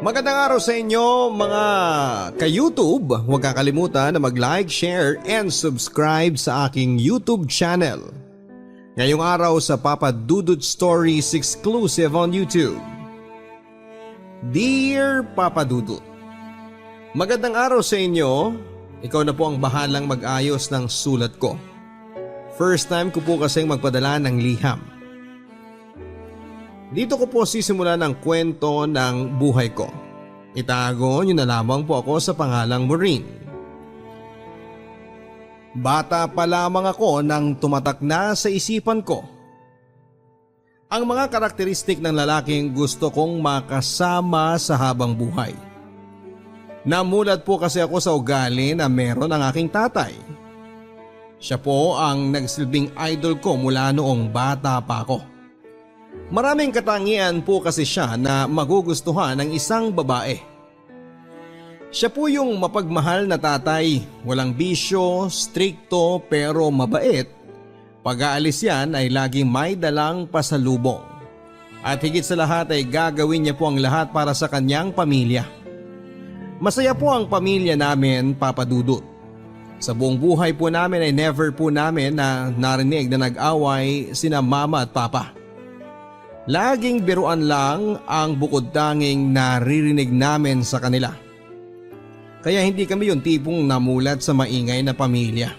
Magandang araw sa inyo mga ka-YouTube. Huwag kakalimutan na mag-like, share, and subscribe sa aking YouTube channel. Ngayong araw sa Papa Dudut Stories exclusive on YouTube. Dear Papa Dudut, magandang araw sa inyo. Ikaw na po ang bahalang mag-ayos ng sulat ko. First time ko po kasing magpadala ng liham. Dito ko po sisimulan ang kwento ng buhay ko. Itago niyo na lamang po ako sa pangalang Maureen. Bata pa lamang ako nang tumatak na sa isipan ko ang mga karakteristik ng lalaking gusto kong makasama sa habang buhay. Namulat po kasi ako sa ugali na meron ang aking tatay. Siya po ang nagsilbing idol ko mula noong bata pa ako. Maraming katangian po kasi siya na magugustuhan ng isang babae. Siya po yung mapagmahal na tatay, walang bisyo, strikto pero mabait. Pag-aalis yan ay laging may dalang pasalubong. At higit sa lahat ay gagawin niya po ang lahat para sa kanyang pamilya. Masaya po ang pamilya namin, Papa Dudut. Sa buong buhay po namin ay never po namin na narinig na nag-away sina mama at papa. Laging biruan lang ang bukod tanging naririnig namin sa kanila. Kaya hindi kami yung tipong namulat sa maingay na pamilya.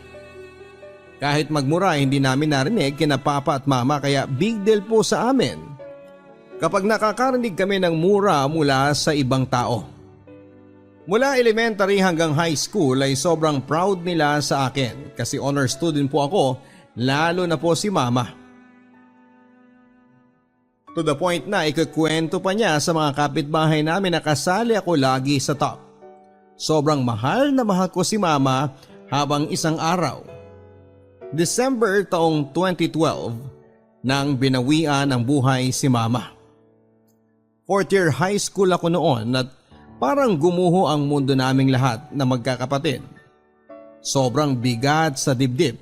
Kahit magmura hindi namin narinig kina papa at mama kaya big deal po sa amin kapag nakakarinig kami ng mura mula sa ibang tao. Mula elementary hanggang high school ay sobrang proud nila sa akin kasi honor student po ako, lalo na po si mama. To the point na ikukwento pa niya sa mga kapitbahay namin na kasali ako lagi sa top. Sobrang mahal na mahal ko si mama habang isang araw. December taong 2012 nang binawian ng buhay si mama. Fourth year high school ako noon at parang gumuho ang mundo naming lahat na magkakapatid. Sobrang bigat sa dibdib.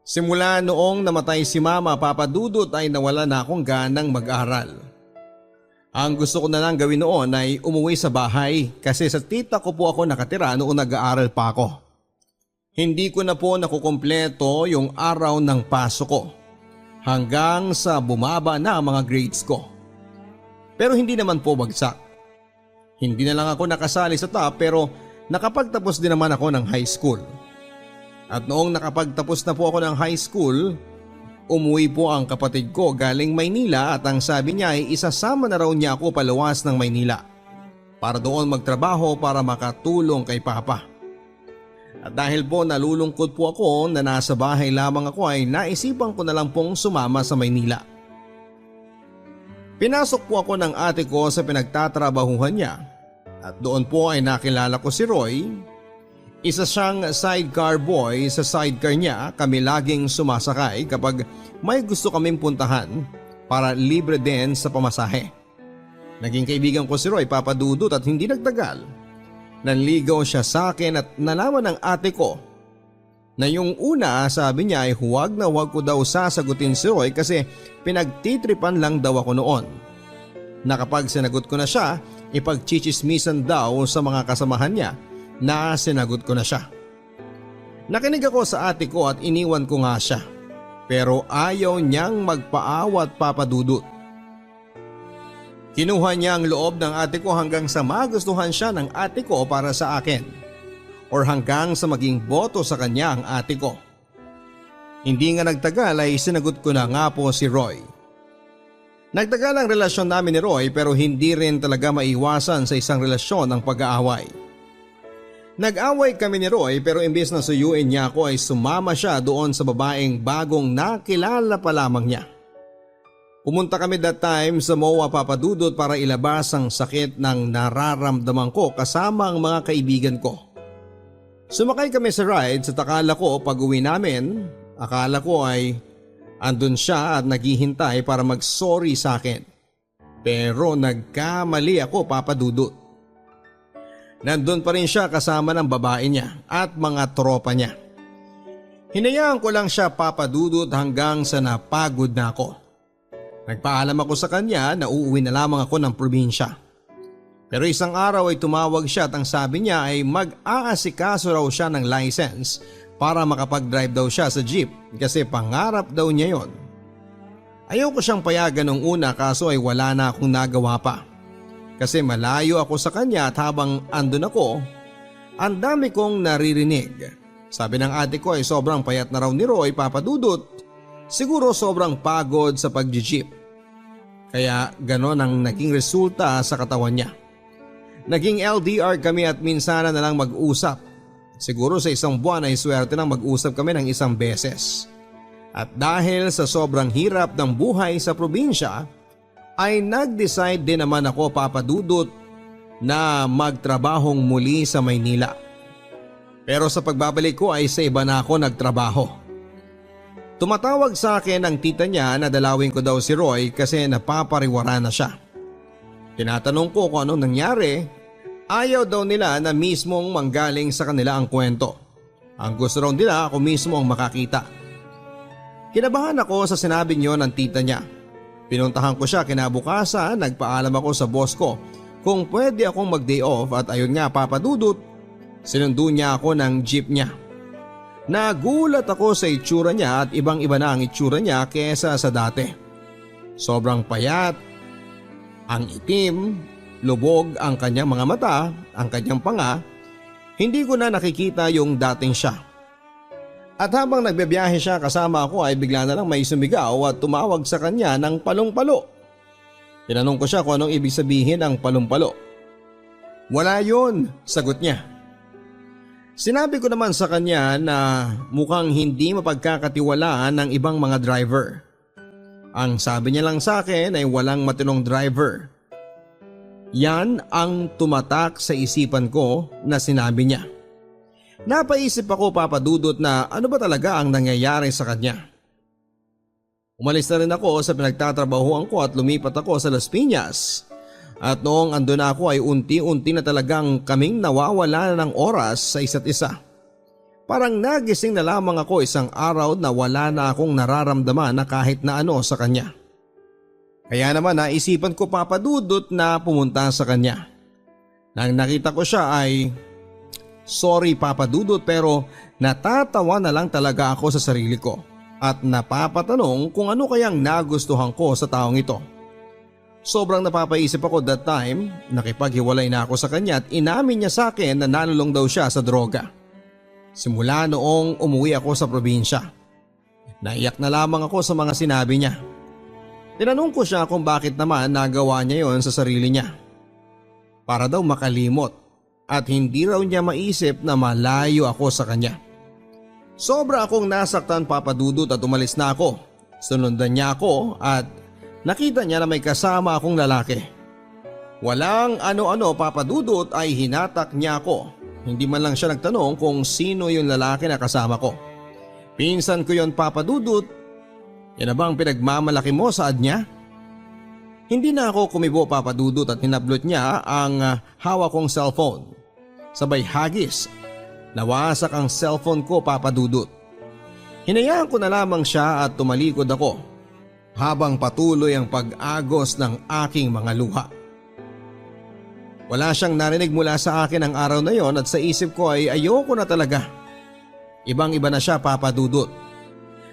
Simula noong namatay si mama, Papa Dudut ay nawala na akong ganang mag-aral. Ang gusto ko na lang gawin noon ay umuwi sa bahay kasi sa tita ko po ako nakatira noong nag-aaral pa ako. Hindi ko na po nakukumpleto yung araw ng pasok ko hanggang sa bumaba na ang mga grades ko. Pero hindi naman po bagsak. Hindi na lang ako nakasali sa top pero nakapagtapos din naman ako ng high school. At noong nakapagtapos na po ako ng high school, umuwi po ang kapatid ko galing Maynila at ang sabi niya ay isasama na raw niya ako palawas ng Maynila para doon magtrabaho para makatulong kay Papa. At dahil po nalulungkot po ako na nasa bahay lamang ako ay naisipan ko na lang pong sumama sa Maynila. Pinasok po ako ng ate ko sa pinagtatrabahuhan niya at doon po ay nakilala ko si Roy. Isa siyang sidecar boy, sa sidecar niya kami laging sumasakay kapag may gusto kaming puntahan para libre din sa pamasahe. Naging kaibigan ko si Roy, Papa Dudut, at hindi nagtagal. Nanligaw siya sa akin at nalaman ng ate ko na yung una sabi niya ay huwag na huwag ko daw sasagutin si Roy kasi pinagtitripan lang daw ako noon. Na kapag sinagot ko na siya, ipagchichismisan daw sa mga kasamahan niya na sinagot ko na siya. Nakinig ako sa ate ko at iniwan ko nga siya. Pero ayaw niyang magpaawat, Papa Dudut. Kinuha niya ang loob ng ate ko hanggang sa magustuhan siya ng ate ko para sa akin. Or hanggang sa maging boto sa kanya ang ate ko. Hindi nga nagtagal ay sinagot ko na nga po si Roy. Nagtagal ang relasyon namin ni Roy pero hindi rin talaga maiwasan sa isang relasyon ang pag-aaway. Nag-away kami ni Roy pero imbes na suyuin niya ako ay sumama siya doon sa babaeng bagong nakilala pa lamang niya. Pumunta kami that time sa MOA, Papa Dudut, para ilabas ang sakit ng nararamdaman ko kasama ang mga kaibigan ko. Sumakay kami sa ride at akala ko pag uwi namin, akala ko ay andun siya at naghihintay para mag-sorry sa akin. Pero nagkamali ako, Papa Dudut. Nandun pa rin siya kasama ng babae niya at mga tropa niya. Hinayaan ko lang siya, Papa Dudut, hanggang sa napagod na ako. Nagpaalam ako sa kanya na uuwi na lamang ako ng probinsya. Pero isang araw ay tumawag siya at ang sabi niya ay mag-aasikaso raw siya ng license para makapag-drive daw siya sa jeep kasi pangarap daw niya yon. Ayaw ko siyang payagan nung una kaso ay wala na akong nagawa pa. Kasi malayo ako sa kanya at habang andun ako, ang dami kong naririnig. Sabi ng ate ko ay sobrang payat na raw ni Roy, Papa Dudut. Siguro sobrang pagod sa pag-jeep. Kaya ganon ang naging resulta sa katawan niya. Naging LDR kami at minsan na lang mag-usap. Siguro sa isang buwan ay swerte nang mag-usap kami ng isang beses. At dahil sa sobrang hirap ng buhay sa probinsya, ay nag-decide din naman ako, Papa Dudut, na magtrabahong muli sa Maynila. Pero sa pagbabalik ko ay sa iba na ako nagtrabaho. Tumatawag sa akin ang tita niya na dalawin ko daw si Roy kasi napapariwara na siya. Tinatanong ko kung anong nangyari. Ayaw daw nila na mismong manggaling sa kanila ang kwento. Ang gusto raw nila ako mismo ang makakita. Kinabahan ako sa sinabi niyo ng tita niya. Pinuntahan ko siya kinabukasan, nagpaalam ako sa boss ko kung pwede akong mag-day off at ayun nga, Papa Dudut, sinundo niya ako ng jeep niya. Nagulat ako sa itsura niya at ibang-iba na ang itsura niya kesa sa dati. Sobrang payat, ang itim, lubog ang kanyang mga mata, ang kanyang panga. Hindi ko na nakikita yung dating siya. At habang nagbebiyahe siya kasama ako ay bigla na lang may sumigaw at tumawag sa kanya ng palong-palo. Tinanong ko siya kung anong ibig sabihin ng palong-palo. Wala yun, sagot niya. Sinabi ko naman sa kanya na mukhang hindi mapagkakatiwalaan ng ibang mga driver. Ang sabi niya lang sa akin ay walang matinong driver. Yan ang tumatak sa isipan ko na sinabi niya. Napaisip ako, Papa Dudut, na ano ba talaga ang nangyayari sa kanya. Umalis na rin ako sa pinagtatrabahuan ko at lumipat ako sa Las Piñas. At noong andun ako ay unti-unti na talagang kaming nawawala ng oras sa isa't isa. Parang nagising na lamang ako isang araw na wala na akong nararamdaman na kahit na ano sa kanya. Kaya naman naisipan ko, Papa Dudut, na pumunta sa kanya. Nang nakita ko siya ay, sorry Papa Dudut, pero natatawa na lang talaga ako sa sarili ko at napapatanong kung ano kayang nagustuhan ko sa taong ito. Sobrang napapaisip ako that time, nakipaghiwalay na ako sa kanya at inamin niya sa akin na nalulong daw siya sa droga. Simula noong umuwi ako sa probinsya. Naiyak na lamang ako sa mga sinabi niya. Tinanong ko siya kung bakit naman nagawa niya yon sa sarili niya. Para daw makalimot at hindi raw niya maisip na malayo ako sa kanya. Sobra akong nasaktan, Papa Dudut, at umalis na ako. Sunundan niya ako at nakita niya na may kasama akong lalaki. Walang ano-ano, Papa Dudut, ay hinatak niya ako. Hindi man lang siya nagtanong kung sino yung lalaki na kasama ko. Pinsan ko yon, Papa Dudut. Yan na bang pinagmamalaki mo saad niya? Hindi na ako kumibo, Papa Dudut, at hinablot niya ang hawak kong cellphone. Sabay hagis, nawasak ang cellphone ko, Papa Dudut. Hinayaan ko na lamang siya at tumalikod ako habang patuloy ang pag-agos ng aking mga luha. Wala siyang narinig mula sa akin ang araw na yon at sa isip ko ay ayoko na talaga. Ibang-iba na siya, Papa Dudut.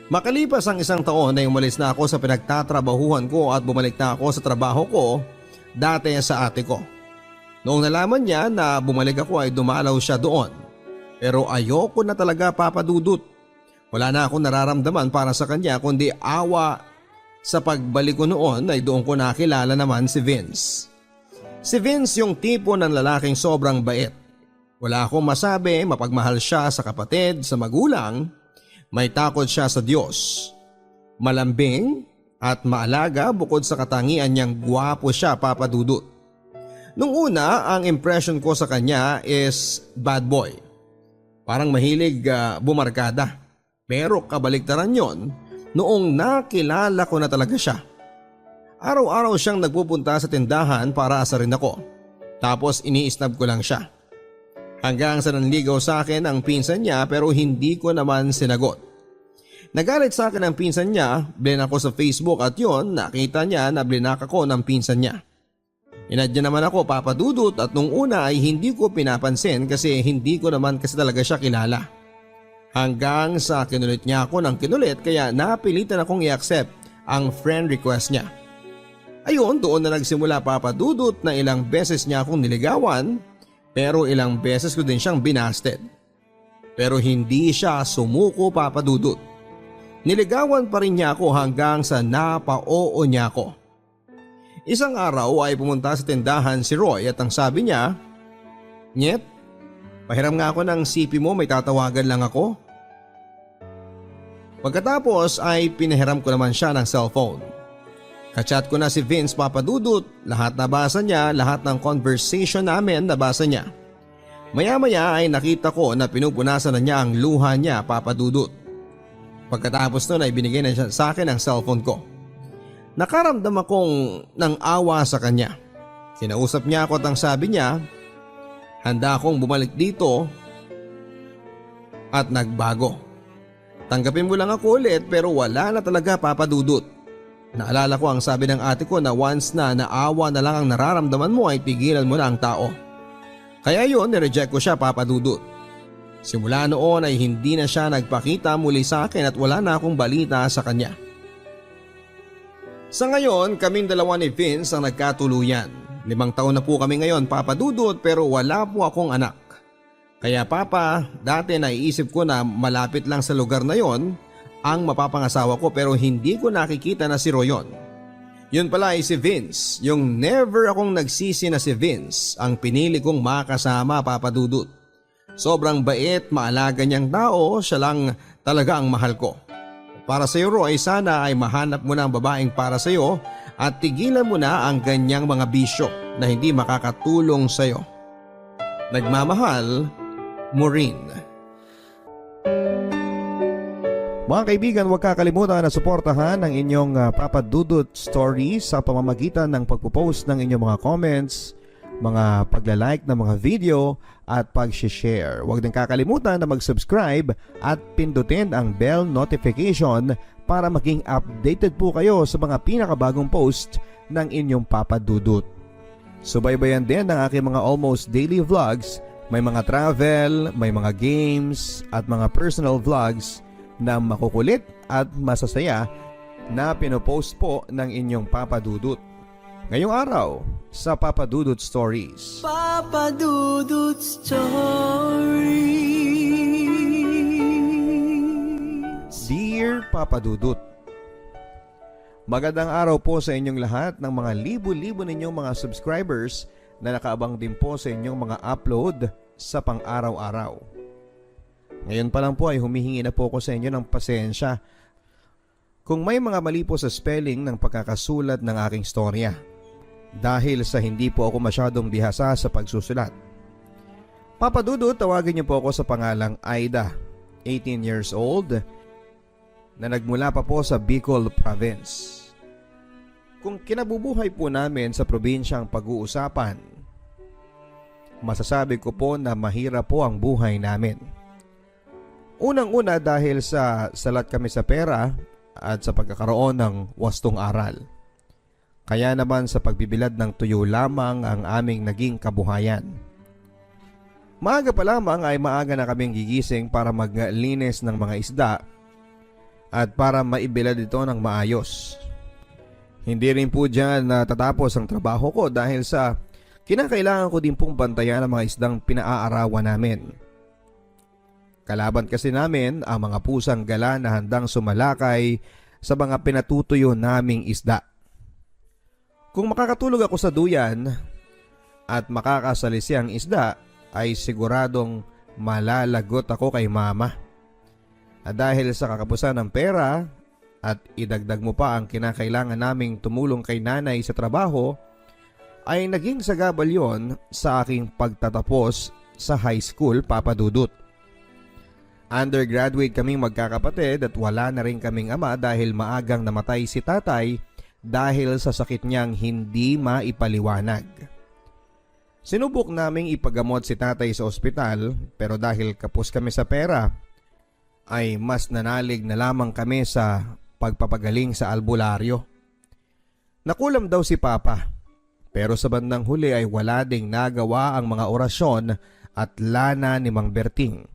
Makalipas ang isang taon ay umalis na ako sa pinagtatrabahuhan ko at bumalik na ako sa trabaho ko dati sa ate ko. Noong nalaman niya na bumalik ako ay dumalaw siya doon. Pero ayoko na talaga, Papa Dudut. Wala na akong nararamdaman para sa kanya kundi awa. Sa pagbalik ko noon ay doon ko nakilala naman si Vince. Si Vince yung tipo ng lalaking sobrang bait. Wala akong masabi, mapagmahal siya sa kapatid, sa magulang. May takot siya sa Diyos. Malambing at maalaga bukod sa katangian niyang gwapo siya, Papa Dudut. Nung una, ang impression ko sa kanya is bad boy. Parang mahilig bumarkada. Pero kabaliktaran yon noong nakilala ko na talaga siya. Araw-araw siyang nagpupunta sa tindahan para asarin ako. Tapos iniisnab ko lang siya. Hanggang sa nanligaw sa akin ang pinsan niya pero hindi ko naman sinagot. Nagalit sa akin ang pinsan niya, blinak ako sa Facebook at yon nakita niya na blinak ako ng pinsan niya. Inadya naman ako, Papa Dudut, at nung una ay hindi ko pinapansin kasi hindi ko naman kasi talaga siya kilala. Hanggang sa kinulit niya ako ng kinulit kaya napilitan akong i-accept ang friend request niya. Ayun, doon na nagsimula, Papa Dudut, na ilang beses niya akong niligawan pero ilang beses ko din siyang binasted. Pero hindi siya sumuko, Papa Dudut. Niligawan pa rin niya ako hanggang sa napa-oo niya ako. Isang araw ay pumunta sa tindahan si Roy at ang sabi niya, "Nyet, pahiram nga ako ng CP mo, may tatawagan lang ako." Pagkatapos ay pinahiram ko naman siya ng cellphone. Kachat ko na si Vince, Papa Dudut, lahat nabasa niya, lahat ng conversation namin nabasa niya. Maya-maya ay nakita ko na pinupunasan na niya ang luha niya, Papa Dudut. Pagkatapos nun ay binigay na siya sa akin ang cellphone ko. Nakaramdam akong ng awa sa kanya. Kinausap niya ako at ang sabi niya, handa akong bumalik dito at nagbago. Tanggapin mo lang ako ulit pero wala na talaga, Papa Dudut. Naalala ko ang sabi ng ate ko na once na naawa na lang ang nararamdaman mo ay pigilan mo na ang tao. Kaya yun, nireject ko siya, Papa Dudut. Simula noon ay hindi na siya nagpakita muli sa akin at wala na akong balita sa kanya. Sa ngayon, kaming dalawa ni Vince ang nagkatuluyan. 5 taon na po kami ngayon, Papa Dudut, pero wala po akong anak. Kaya Papa, dati naiisip ko na malapit lang sa lugar na yon ang mapapangasawa ko pero hindi ko nakikita na si Royon. Yun pala ay si Vince, yung never akong nagsisi na si Vince ang pinili kong makasama, Papa Dudut. Sobrang bait, maalaga niyang tao, siya lang talaga ang mahal ko. Para sa iyo, Roy, sana ay mahanap mo na ang babaeng para sa iyo at tigilan mo na ang ganyang mga bisyo na hindi makakatulong sa iyo. Nagmamahal, Maureen. Mga kaibigan, huwag kakalimutan na suportahan ang inyong Papa Dudut stories sa pamamagitan ng pagpo-post ng inyong mga comments, mga pagla-like ng mga video at pag-share. Huwag din kakalimutan na mag-subscribe at pindutin ang bell notification para maging updated po kayo sa mga pinakabagong post ng inyong Papa Dudut. Subaybayan din ang aking mga almost daily vlogs. May mga travel, may mga games at mga personal vlogs na makukulit at masasaya na pinopost po ng inyong Papa Dudut. Ngayong araw sa Papa Dudut Stories. Papa Dudut Stories. Dear Papa Dudut, magandang araw po sa inyong lahat ng mga libo-libo ninyong mga subscribers na nakaabang din po sa inyong mga upload sa pang-araw-araw. Ngayon pa lang po ay humihingi na po ako sa inyo ng pasensya kung may mga mali po sa spelling ng pagkakasulat ng aking storya. Dahil sa hindi po ako masyadong bihasa sa pagsusulat. Papa Dudut, tawagin niyo po ako sa pangalang Aida, 18 years old, na nagmula pa po sa Bicol Province. Kung kinabubuhay po namin sa probinsyang pag-uusapan, masasabi ko po na mahirap po ang buhay namin. Unang-una dahil sa salat kami sa pera at sa pagkakaroon ng wastong aral. Kaya naman sa pagbibilad ng tuyo lamang ang aming naging kabuhayan. Maaga pa lamang ay maaga na kaming gigising para maglinis ng mga isda at para maibilad ito ng maayos. Hindi rin po dyan natatapos ang trabaho ko dahil sa kinakailangan ko din pong bantayan ang mga isdang pinaaarawan namin. Kalaban kasi namin ang mga pusang gala na handang sumalakay sa mga pinatutuyo naming isda. Kung makakatulog ako sa duyan at makakasalisi ang isda, ay siguradong malalagot ako kay mama. At dahil sa kakapusan ng pera at idagdag mo pa ang kinakailangan naming tumulong kay nanay sa trabaho, ay naging sagabal yon sa aking pagtatapos sa high school, Papa Dudut. Undergraduate kaming magkakapatid at wala na rin kaming ama dahil maagang namatay si tatay dahil sa sakit niyang hindi maipaliwanag. Sinubok naming ipagamot si tatay sa ospital pero dahil kapos kami sa pera, ay mas nanalig na lamang kami sa pagpapagaling sa albularyo. Nakulam daw si Papa Pero sa bandang huli ay wala ding nagawa ang mga orasyon at lana ni Mang Berting.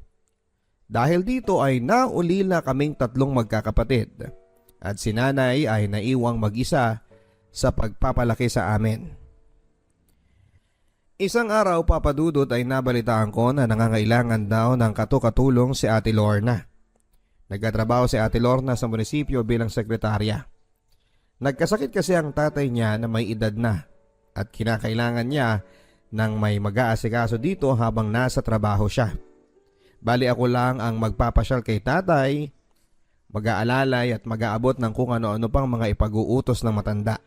Dahil dito ay naulila kaming tatlong magkakapatid at si nanay ay naiwang mag-isa sa pagpapalaki sa amin. Isang araw, Papa Dudut, ay nabalitaan ko na nangangailangan daw ng katukatulong si Ate Lorna. Nagtatrabaho si Ate Lorna sa munisipyo bilang sekretarya. Nagkasakit kasi ang tatay niya na may edad na at kinakailangan niya ng may mag-aasikaso dito habang nasa trabaho siya. Bali ako lang ang magpapasyal kay tatay, mag-aalalay at mag-aabot ng kung ano-ano pang mga ipag-uutos ng matanda.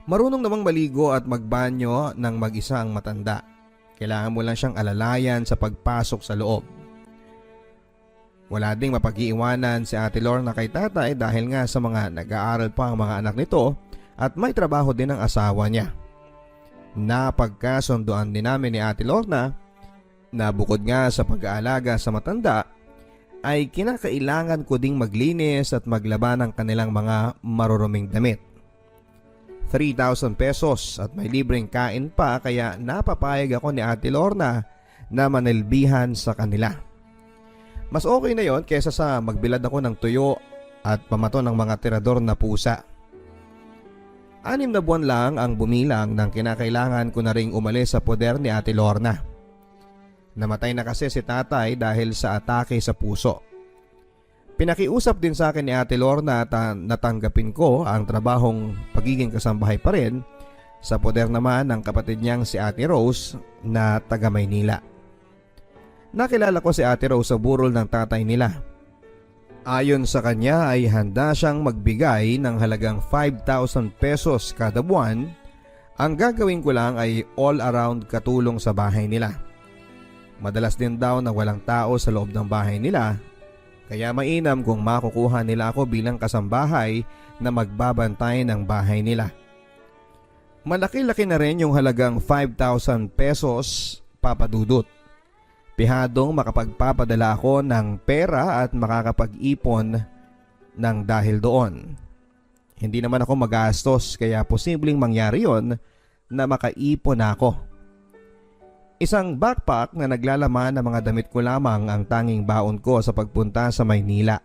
Marunong namang maligo at magbanyo ng mag-isa ang matanda. Kailangan mo lang siyang alalayan sa pagpasok sa loob. Wala ding mapag-iiwanan si Ate Lorna kay tatay dahil nga sa mga nag-aaral pa ang mga anak nito at may trabaho din ang asawa niya. Napagkasunduan din namin ni Ate Lorna na bukod nga sa pag-aalaga sa matanda ay kinakailangan ko ding maglinis at maglaba ng kanilang mga maruruming damit. 3,000 pesos at may libreng kain pa kaya napapayag ako ni Ate Lorna na manilbihan sa kanila. Mas okay na yon kesa sa magbilad ako ng tuyo at pamato ng mga tirador na pusa. 6 na buwan lang ang bumilang nang kinakailangan ko na ring umalis sa poder ni Ate Lorna. Namatay na kasi si tatay dahil sa atake sa puso. Pinakiusap din sa akin ni Ate Lorna at natanggapin ko ang trabahong pagiging kasambahay pa rin sa poder naman ng kapatid niyang si Ate Rose na taga Maynila. Nakilala ko si Ate Rose sa burol ng tatay nila. Ayon sa kanya ay handa siyang magbigay ng halagang 5,000 pesos kada buwan. Ang gagawin ko lang ay all around katulong sa bahay nila. Madalas din daw na walang tao sa loob ng bahay nila, kaya mainam kung makukuha nila ako bilang kasambahay na magbabantay ng bahay nila. Malaki-laki na rin yung halagang 5,000 pesos, Papa Dudut. Pihadong makapagpapadala ako ng pera at makakapag-ipon ng dahil doon. Hindi naman ako magastos kaya posibleng mangyari yon na makaipon ako. Isang backpack na naglalaman ng mga damit ko lamang ang tanging baon ko sa pagpunta sa Maynila.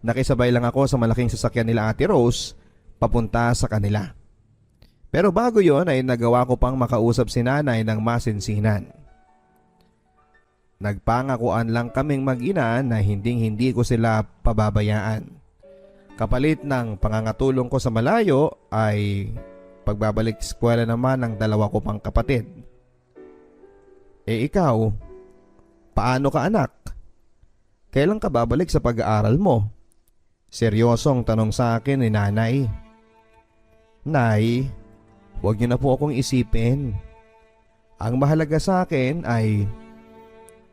Nakisabay lang ako sa malaking sasakyan nila Ate Rose papunta sa kanila. Pero bago yon ay nagawa ko pang makausap si nanay ng masinsinan. Nagpangakuan lang kaming mag-ina na hindi ko sila pababayaan. Kapalit ng pangangatulong ko sa malayo ay pagbabalik eskwela naman ng 2 ko pang kapatid. Ikaw, paano ka anak? Kailan ka babalik sa pag-aaral mo? Seryosong tanong sa akin ni nanay. Nay, huwag niyo na po akong isipin. Ang mahalaga sa akin ay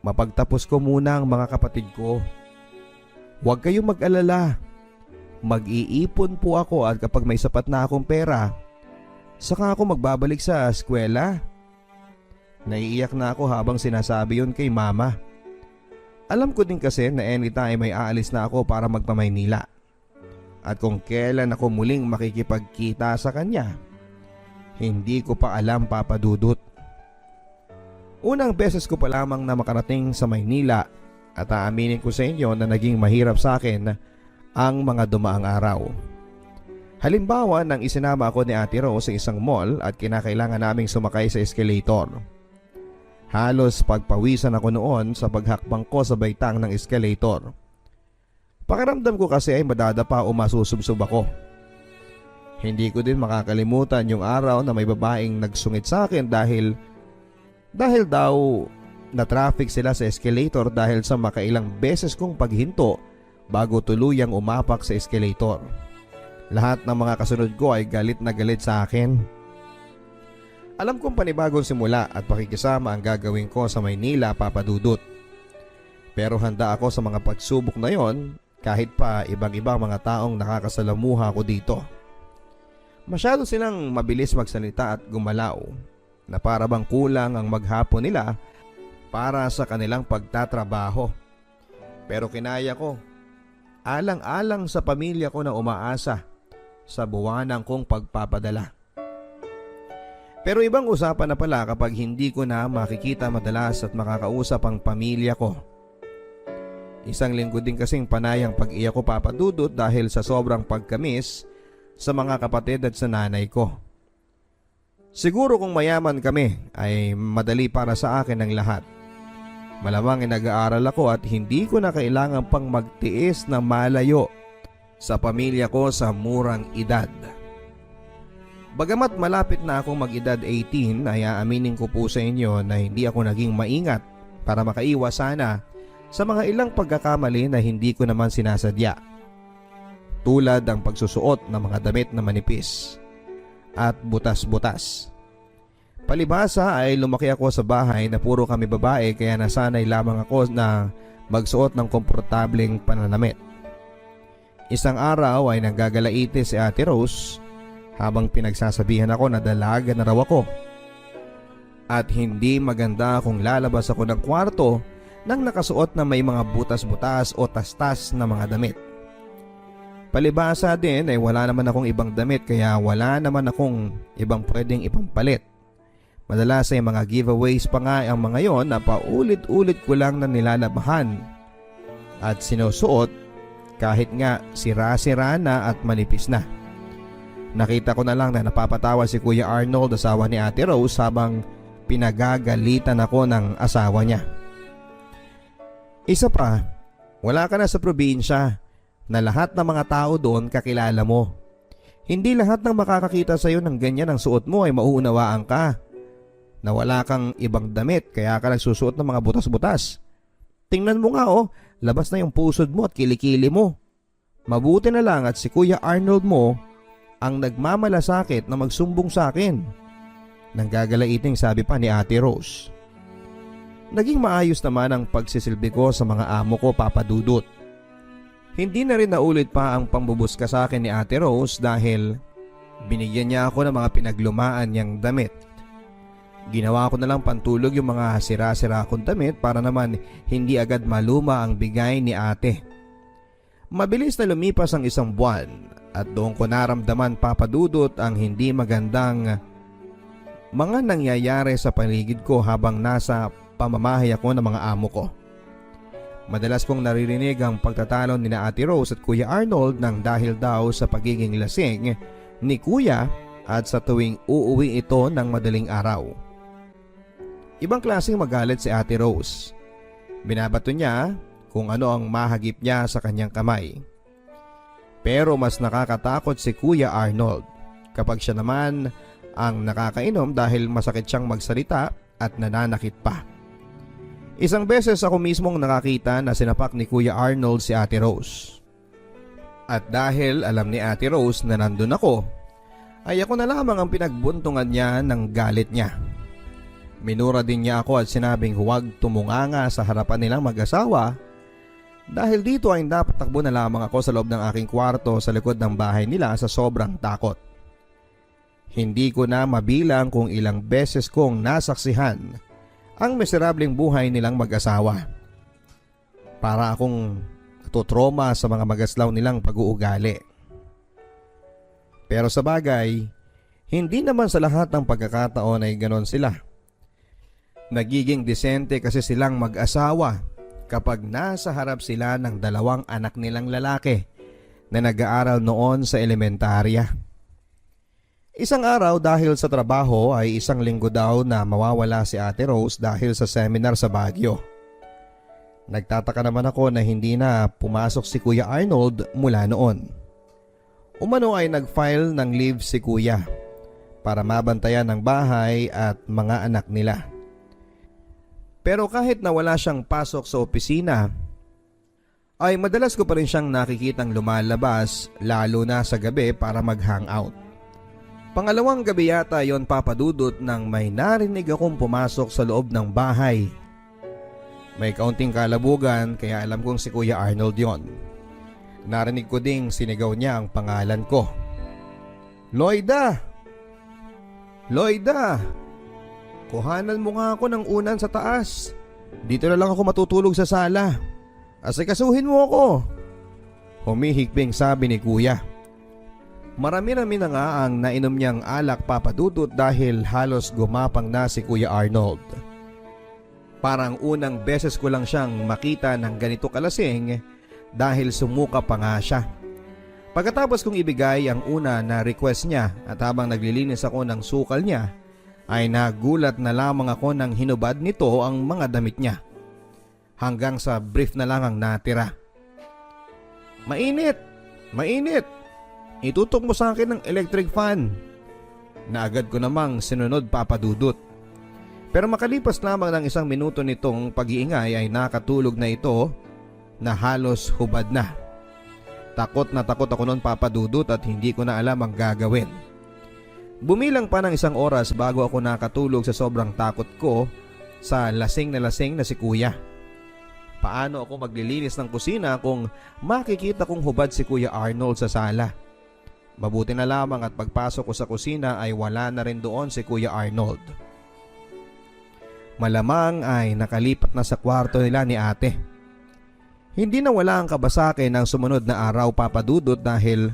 mapagtapos ko muna ang mga kapatid ko. Huwag kayong mag-alala. Mag-iipon po ako at kapag may sapat na akong pera, saka ako magbabalik sa eskwela. Naiiyak na ako habang sinasabi yun kay mama. Alam ko din kasi na anytime may aalis na ako para magpamaynila. At kung kailan ako muling makikipagkita sa kanya, hindi ko pa alam, Papa Dudut. Unang beses ko pa lamang na makarating sa Maynila at aaminin ko sa inyo na naging mahirap sa akin ang mga dumaang araw. Halimbawa nang isinama ako ni Ate Rose sa isang mall at kinakailangan naming sumakay sa escalator. Halos pagpawisan ako noon sa paghakbang ko sa baitang ng escalator. Pakiramdam ko kasi ay madadapa o masusubsob ako. Hindi ko din makakalimutan yung araw na may babaeng nagsungit sa akin dahil daw na traffic sila sa escalator dahil sa makailang beses kong paghinto bago tuluyang umapak sa escalator. Lahat ng mga kasunod ko ay galit na galit sa akin. Alam kong panibagong simula at pakikisama ang gagawin ko sa Maynila, Papa Dudut. Pero handa ako sa mga pagsubok na yon kahit pa ibang-ibang mga taong nakakasalamuha ko dito. Masyado silang mabilis magsalita at gumalaw na para bang kulang ang maghapon nila para sa kanilang pagtatrabaho. Pero kinaya ko. Alang-alang sa pamilya ko na umaasa sa buwanang kong pagpapadala. Pero ibang usapan na pala kapag hindi ko na makikita madalas at makakausap ang pamilya ko. Isang linggo din kasing panayang pag-iyak ko, Papa Dudut, dahil sa sobrang pagkamis sa mga kapatid at sa nanay ko. Siguro kung mayaman kami ay madali para sa akin ang lahat. Malamang nag-aaral ako at hindi ko na kailangan pang magtiis na malayo sa pamilya ko sa murang edad. Bagamat malapit na akong mag-edad 18 ay aaminin ko po sa inyo na hindi ako naging maingat para makaiwas sana sa mga ilang pagkakamali na hindi ko naman sinasadya. Tulad ang pagsusuot ng mga damit na manipis at butas-butas. Palibhasa ay lumaki ako sa bahay na puro kami babae kaya nasanay lamang ako na magsuot ng komportableng pananamit. Isang araw ay nanggagalaite si Ate Rose habang pinagsasabihan ako na dalaga na raw ako. At hindi maganda kung lalabas ako ng kwarto nang nakasuot na may mga butas-butas o tastas na mga damit. Palibhasa din ay wala naman akong ibang damit kaya wala naman akong ibang pwedeng ipampalit. Madalas ay mga giveaways pa nga ang mga yon na paulit-ulit ko lang na nilalabahan at sinusuot kahit nga sira-sira na at manipis na. Nakita ko na lang na napapatawa si Kuya Arnold, asawa ni Ate Rose, habang pinagagalitan ako ng asawa niya. Isa pa, wala ka na sa probinsya na lahat ng mga tao doon kakilala mo. Hindi lahat ng makakakita sa iyo ng ganyan ang suot mo ay mauunawaan ka. Na wala kang ibang damit kaya ka nagsusuot ng mga butas-butas. Tingnan mo nga labas na yung pusod mo at kilikili mo. Mabuti na lang at si Kuya Arnold mo ang nagmamalasakit na magsumbong sa akin. Nanggagalaiting sabi pa ni Ate Rose. Naging maayos naman ang pagsisilbi ko sa mga amo ko, Papa Dudut. Hindi na rin naulit pa ang pambubuska sa akin ni Ate Rose dahil binigyan niya ako ng mga pinaglumaan niyang damit. Ginawa ko na lang pantulog yung mga sira-sira kong damit para naman hindi agad maluma ang bigay ni ate. Mabilis na lumipas ang isang buwan at doon ko naramdaman, Papa Dudut, ang hindi magandang mga nangyayari sa paligid ko habang nasa pamamahay ako ng mga amo ko. Madalas kong naririnig ang pagtatalo ni na Ate Rose at Kuya Arnold nang dahil daw sa pagiging lasing ni Kuya at sa tuwing uuwi ito ng madaling araw. Ibang klaseng magalit si Ate Rose. Binabato niya kung ano ang mahagip niya sa kanyang kamay. Pero mas nakakatakot si Kuya Arnold kapag siya naman ang nakakainom dahil masakit siyang magsalita at nananakit pa. Isang beses ako mismong nakakita na sinapak ni Kuya Arnold si Ate Rose. At dahil alam ni Ate Rose na nandun ako, ay ako na lamang ang pinagbuntungan niya ng galit niya. Minura din niya ako at sinabing huwag tumunganga sa harapan nilang mag-asawa dahil dito ay dapat takbo na lamang ako sa loob ng aking kwarto sa likod ng bahay nila sa sobrang takot. Hindi ko na mabilang kung ilang beses kong nasaksihan ang miserableng buhay nilang mag-asawa. Para akong natutroma sa mga magaslaw nilang pag-uugali. Pero sa bagay, hindi naman sa lahat ng pagkakataon ay ganon sila. Nagiging disente kasi silang mag-asawa kapag nasa harap sila ng dalawang anak nilang lalaki na nag-aaral noon sa elementarya. Isang araw dahil sa trabaho ay isang linggo daw na mawawala si Ate Rose dahil sa seminar sa Baguio. Nagtataka naman ako na hindi na pumasok si Kuya Arnold mula noon. Umano ay nag-file ng leave si Kuya para mabantayan ng bahay at mga anak nila. Pero kahit na wala siyang pasok sa opisina, ay madalas ko pa rin siyang nakikitang lumalabas lalo na sa gabi para mag-hangout. Pangalawang gabi yata yon, Papa Dudut, nang may narinig akong pumasok sa loob ng bahay. May kaunting kalabugan kaya alam kong si Kuya Arnold yon. Narinig ko ding sinigaw niya ang pangalan ko. Loida! Loida! Kuhanan mo nga ako ng unan sa taas. Dito na lang ako matutulog sa sala. Asikasuhin mo ako. Humihikbing sabi ni Kuya. Marami-rami na nga ang nainom niyang alak papadudot dahil halos gumapang na si Kuya Arnold. Parang unang beses ko lang siyang makita ng ganito kalasing dahil sumuka pa nga siya. Pagkatapos kong ibigay ang una na request niya at habang naglilinis ako ng sukal niya ay nagulat na lamang ako nang hinubad nito ang mga damit niya. Hanggang sa brief na lang ang natira. Mainit! Mainit! Itutok mo sa akin ng electric fan. Na agad ko namang sinunod papadudot. Pero makalipas lamang ng 1 minuto nitong pag-iingay ay nakatulog na ito na halos hubad na. Takot na takot ako noon papadudot at hindi ko na alam ang gagawin. Bumilang pa ng 1 oras bago ako nakatulog sa sobrang takot ko sa lasing na si Kuya. Paano ako maglilinis ng kusina kung makikita kong hubad si Kuya Arnold sa sala? Mabuti na lamang at pagpasok ko sa kusina ay wala na rin doon si Kuya Arnold. Malamang ay nakalipat na sa kwarto nila ni ate. Hindi na wala ang kabasake ng sumunod na araw papadudot dahil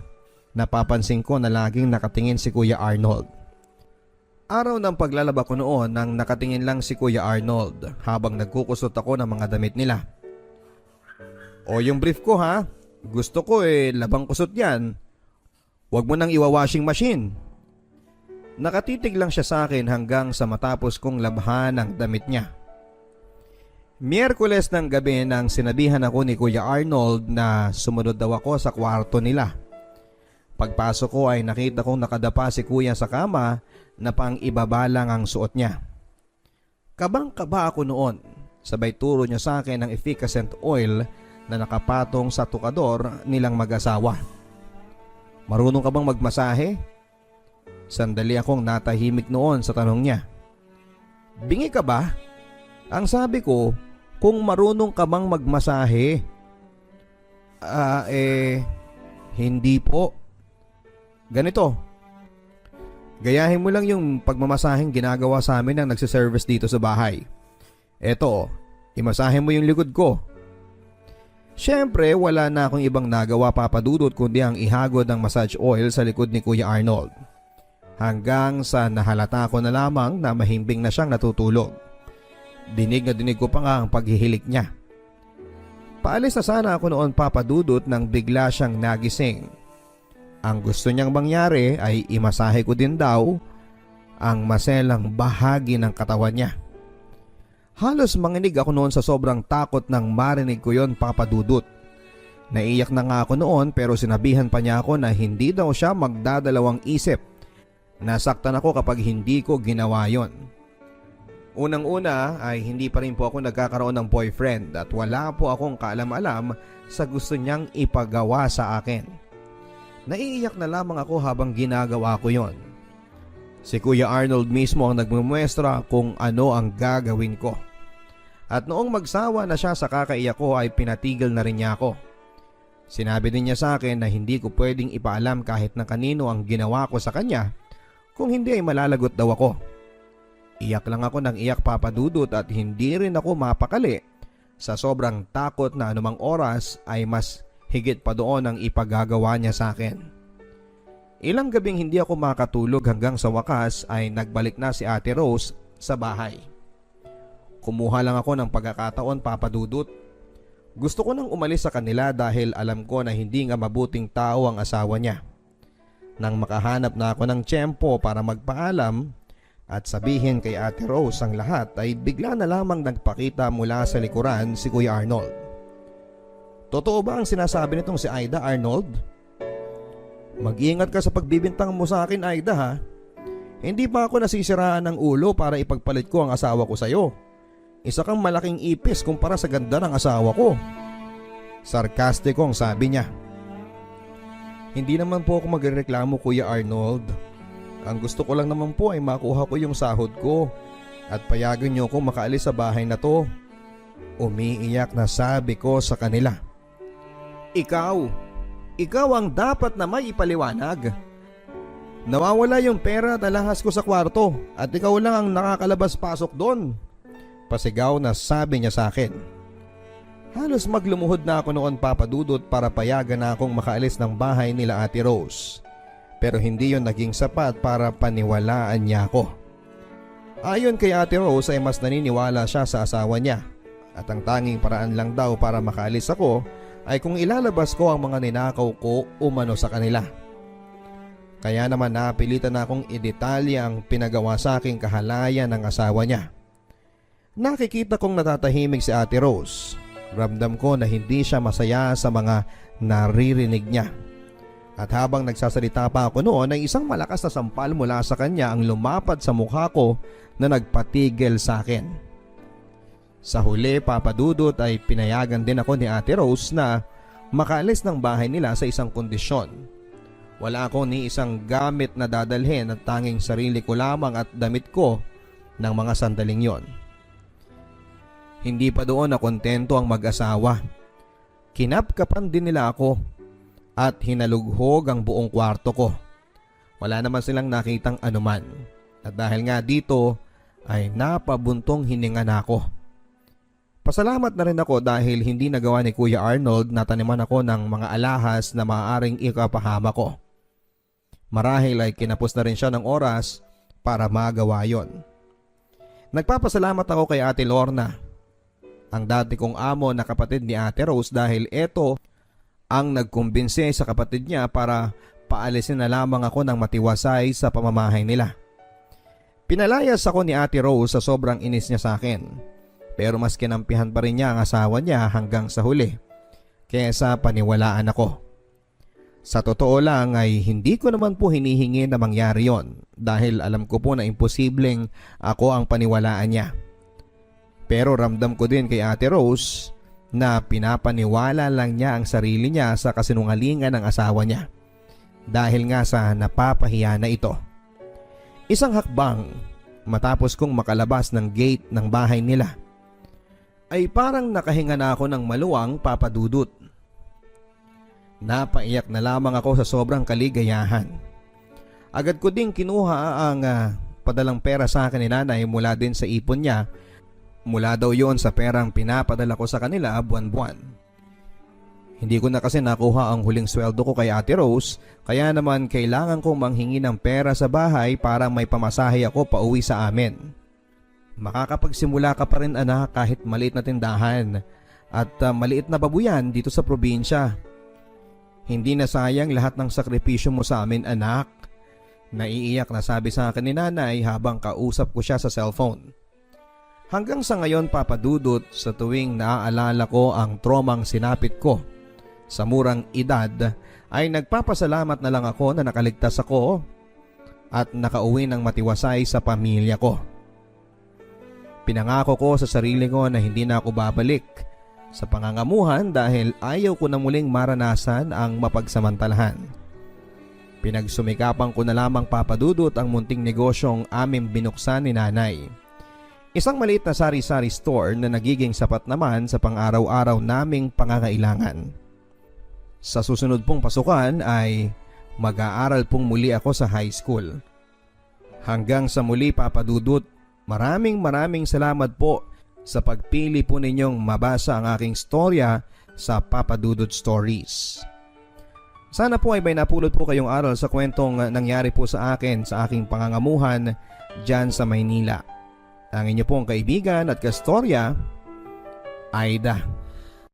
napapansin ko na laging nakatingin si Kuya Arnold. Araw ng paglalaba ko noon nang nakatingin lang si Kuya Arnold habang nagkukusot ako ng mga damit nila. O yung brief ko ha, gusto ko labang kusot yan. Huwag mo nang iwa-washing machine. Nakatitig lang siya sa akin hanggang sa matapos kong labhan ang damit niya. Miyerkules ng gabi nang sinabihan ako ni Kuya Arnold na sumunod daw ako sa kwarto nila. Pagpasok ko ay nakita kong nakadapa si Kuya sa kama na pang ibaba lang ang suot niya. Kabang-kaba ako noon, sabay turo niya sa akin ng efficacent oil na nakapatong sa tukador nilang mag-asawa. Marunong ka bang magmasahe? Sandali akong natahimik noon sa tanong niya. Bingi ka ba? Ang sabi ko, kung marunong ka bang magmasahe? Hindi po. Ganito. Gayahin mo lang yung pagmamasaheng ginagawa sa amin ng nagsiservice dito sa bahay. Eto, imasahe mo yung likod ko. Siyempre, wala na akong ibang nagawa papadudot kundi ang ihagod ng massage oil sa likod ni Kuya Arnold. Hanggang sa nahalata ko na lamang na mahimbing na siyang natutulog. Dinig na dinig ko pa nga ang paghihilik niya. Paalis na sana ako noon papadudot nang bigla siyang nagising. Ang gusto niyang mangyari ay imasahe ko din daw ang maselang bahagi ng katawan niya. Halos manginig ako noon sa sobrang takot nang marinig ko yon papadudot. Naiyak na nga ako noon pero sinabihan pa niya ako na hindi daw siya magdadalawang isip. Nasaktan ako kapag hindi ko ginawa yon. Unang-una ay hindi pa rin po ako nagkakaroon ng boyfriend at wala po akong kaalam-alam sa gusto niyang ipagawa sa akin. Naiiyak na lamang ako habang ginagawa ko yon. Si Kuya Arnold mismo ang nagmumuestra kung ano ang gagawin ko. At noong magsawa na siya sa kakaiyak ko ay pinatigil na rin niya ako. Sinabi din niya sa akin na hindi ko pwedeng ipaalam kahit na kanino ang ginawa ko sa kanya kung hindi ay malalagot daw ako. Iyak lang ako ng iyak papadudot at hindi rin ako mapakali sa sobrang takot na anumang oras ay mas higit pa doon ang ipagagawa niya sa akin. Ilang gabing hindi ako makatulog hanggang sa wakas ay nagbalik na si Ate Rose sa bahay. Kumuha lang ako ng pagkakataon papadudot. Gusto ko nang umalis sa kanila dahil alam ko na hindi nga mabuting tao ang asawa niya. Nang makahanap na ako ng tiyempo para magpaalam at sabihin kay Ate Rose ang lahat ay bigla na lamang nagpakita mula sa likuran si Kuya Arnold. Totoo ba ang sinasabi nitong si Aida, Arnold? Mag-iingat ka sa pagbibintang mo sa akin, Aida ha. Hindi pa ako nasisiraan ng ulo para ipagpalit ko ang asawa ko sa'yo. Isa kang malaking ipis kumpara sa ganda ng asawa ko. Sarkastikong sabi niya. Hindi naman po ako magreklamo, Kuya Arnold. Ang gusto ko lang naman po ay makuha ko yung sahod ko at payagan niyo ko makaalis sa bahay na to. Umiiyak na sabi ko sa kanila. Ikaw ang dapat na may ipaliwanag. Nawawala yung pera at alahas ko sa kwarto at ikaw lang ang nakakalabas-pasok doon. Pasigaw na sabi niya sa akin. Halos maglumuhod na ako noon papadudot para payagan na akong makaalis ng bahay nila Ate Rose. Pero hindi yon naging sapat para paniwalaan niya ako. Ayon kay Ate Rose ay mas naniniwala siya sa asawa niya at ang tanging paraan lang daw para makaalis ako ay kung ilalabas ko ang mga ninakaw ko umano sa kanila. Kaya naman napilitan na akong idetalye ang pinagawa sa aking kahalayan ng asawa niya. Nakikita kong natatahimik si Ate Rose. Ramdam ko na hindi siya masaya sa mga naririnig niya. At habang nagsasalita pa ako noon ay isang malakas na sampal mula sa kanya ang lumapad sa mukha ko na nagpatigil sa akin. Sa huli, Papa Dudut, ay pinayagan din ako ni Ate Rose na makaalis ng bahay nila sa isang kondisyon. Wala ako ni isang gamit na dadalhin at tanging sarili ko lamang at damit ko ng mga sandaling yon. Hindi pa doon na kontento ang mag-asawa. Kinapkapan din nila ako at hinalughog ang buong kwarto ko. Wala naman silang nakitang anuman. At dahil nga dito ay napabuntong hininga na ako. Pasalamat na rin ako dahil hindi nagawa ni Kuya Arnold na taniman ako ng mga alahas na maaaring ikapahama ko. Marahil ay kinapos na rin siya ng oras para magawa yon. Nagpapasalamat ako kay Ate Lorna, ang dati kong amo na kapatid ni Ate Rose, dahil ito ang nagkumbinse sa kapatid niya para paalisin na lamang ako ng matiwasay sa pamamahay nila. Pinalayas ako ni Ate Rose sa sobrang inis niya sa akin, pero mas kinampihan pa rin niya ang asawa niya hanggang sa huli kaysa paniwalaan ako. Sa totoo lang ay hindi ko naman po hinihingi na mangyari yon dahil alam ko po na imposibleng ako ang paniwalaan niya. Pero ramdam ko din kay Ate Rose na pinapaniwala lang niya ang sarili niya sa kasinungalingan ng asawa niya dahil nga sa napapahiya na ito. Isang hakbang matapos kong makalabas ng gate ng bahay nila ay parang nakahinga na ako ng maluwang, Papa Dudut. Napaiyak na lamang ako sa sobrang kaligayahan. Agad ko ding kinuha ang padalang pera sa akin ni nanay mula din sa ipon niya. Mula daw yon sa perang pinapadala ko sa kanila buwan-buwan. Hindi ko na kasi nakuha ang huling sweldo ko kay Ate Rose, kaya naman kailangan kong manghingi ng pera sa bahay para may pamasahe ako pauwi sa amin. Makakapagsimula ka pa rin, anak, kahit maliit na tindahan at maliit na babuyan dito sa probinsya. Hindi na sayang lahat ng sakripisyo mo sa amin, anak. Naiiyak na sabi sa akin ni nanay habang kausap ko siya sa cellphone. Hanggang sa ngayon, Papa Dudut, sa tuwing naaalala ko ang traumang sinapit ko sa murang edad, ay nagpapasalamat na lang ako na nakaligtas ako at nakauwi ng matiwasay sa pamilya ko. Pinangako ko sa sarili ko na hindi na ako babalik sa pangangamuhan dahil ayaw ko na muling maranasan ang mapagsamantalahan. Pinagsumikapan ko na lamang, Papa Dudut, ang munting negosyong aming binuksan ni nanay. Isang maliit na sari-sari store na nagiging sapat naman sa pang-araw-araw naming pangangailangan. Sa susunod pong pasukan ay mag-aaral pong muli ako sa high school. Hanggang sa muli, Papa Dudut, maraming salamat po sa pagpili po ninyong mabasa ang aking storya sa Papa Dudut Stories. Sana po ay may napulot po kayong aral sa kwentong nangyari po sa akin sa aking pangangamuhan dyan sa Maynila. Ang inyo pong kaibigan at kastorya, Aida.